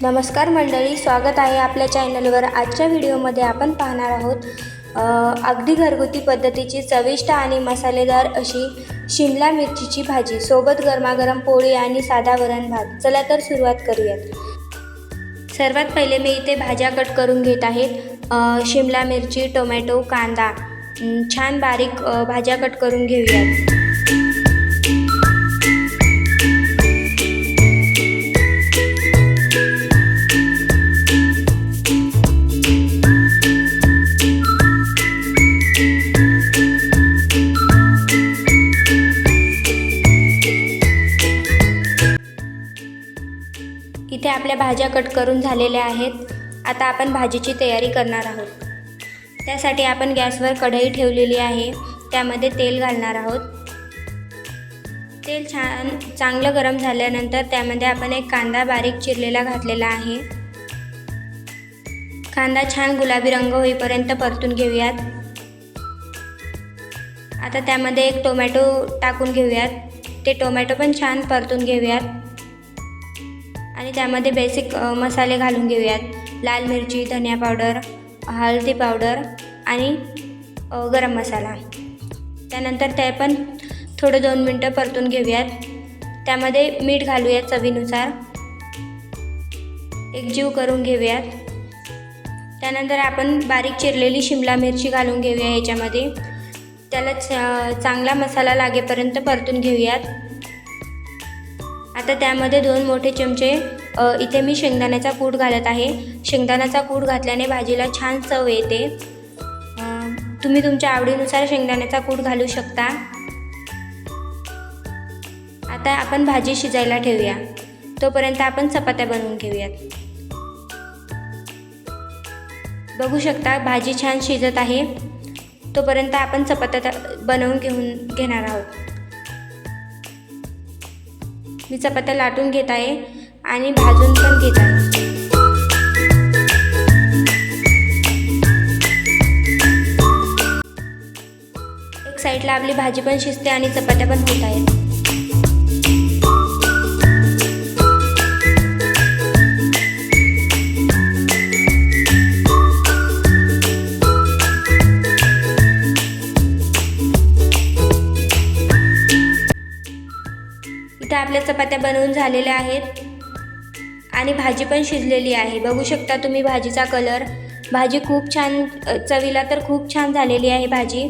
नमस्कार मंडळी, स्वागत आहे आपल्या चॅनलवर। आजच्या व्हिडिओमध्ये आपण पाहणार आहोत अगदी घरगुती पद्धतीची चविष्ट आणि मसालेदार अशी शिमला मिरचीची भाजी सोबत गरमागरम पोळी आणि साधा वरण भात। चला तर सुरुवात करूयात। सर्वात पहिले मी इथे भाज्या कट करून घेत आहेत। शिमला मिरची, टोमॅटो, कांदा छान बारीक भाज्या कट करून घेऊयात। इथे आपल्या भाज्या कट करून झालेल्या आहेत। आता आपण भाजीची तयारी करणार आहोत। त्यासाठी आपण गॅसवर कढई ठेवलेली आहे, त्यामध्ये तेल घालणार आहोत। तेल चांगलं गरम झाल्यानंतर त्यामध्ये आपण एक कांदा बारीक चिरलेला घातलेला आहे। कांदा छान गुलाबी रंग होईपर्यंत परतून घेऊयात। आता त्यामध्ये एक टोमॅटो टाकून घेऊयात। ते टोमॅटो पण छान परतून घेऊयात आणि त्यामध्ये बेसिक मसाले घालून घेऊयात। लाल मिरची, धनिया पावडर, हळदी पावडर आणि गरम मसाला। त्यानंतर ते पण थोडं 2 मिनटं परतून घेऊयात। त्यामध्ये मीठ घालूयात चवीनुसार। एकजीव करून घेऊयात। त्यानंतर आपण बारीक चिरलेली शिमला मिरची घालून घेऊया याच्यामध्ये। त्याला चांगला मसाला लागेपर्यंत परतून घेऊयात। आता त्यामध्ये 2 मोठे चमचे इथे मी शेंगदाण्याचा कूट घालत आहे। शेंगदाण्याचा कूट घातल्याने भाजीला छान चव येते। तुम्ही तुमच्या आवडीनुसार शेंगदाण्याचा कूट घालू शकता। आता आपण भाजी शिजायला ठेवूया, तोपर्यंत आपण चपात्या बनवून घेऊयात। बघू शकता भाजी छान शिजत आहे, तोपर्यंत आपण चपात्या बनवून घेणार आहोत। मी चपात्या लाटून घेत आहे आणि भाजून पण घेत आहे। एक साईडला आपली भाजी पण शिजते आणि चपात्या पण होत आहेत। इथे आपल्या चपात्या बनवून झालेल्या आहेत आणि भाजी पण शिजलेली आहे। बघू शकता तुम्ही भाजीचा कलर। भाजी खूप छान, चवीला तर खूप छान झालेली आहे भाजी।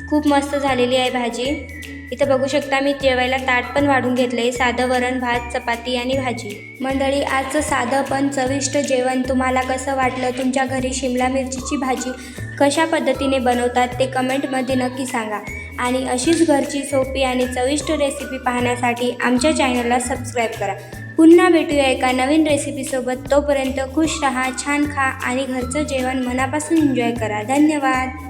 खूप मस्त झालेली आहे भाजी। इथे बघू शकता मी जेवायला ताट पण वाढून घेतले। साधं वरण भात, चपाती आणि भाजी। मंडळी, आजचं साधं पण चविष्ट जेवण तुम्हाला कसं वाटलं? तुमच्या घरी शिमला मिरचीची भाजी कशा पद्धतीने बनवतात ते कमेंटमध्ये नक्की सांगा। आणि अशीच घरची सोपी आणि चविष्ट रेसिपी पाहण्यासाठी आमच्या चॅनलला सबस्क्राईब करा। पुन्हा भेटूया एका नवीन रेसिपीसोबत। तोपर्यंत खुश रहा, छान खा आणि घरचं जेवण मनापासून एन्जॉय करा। धन्यवाद।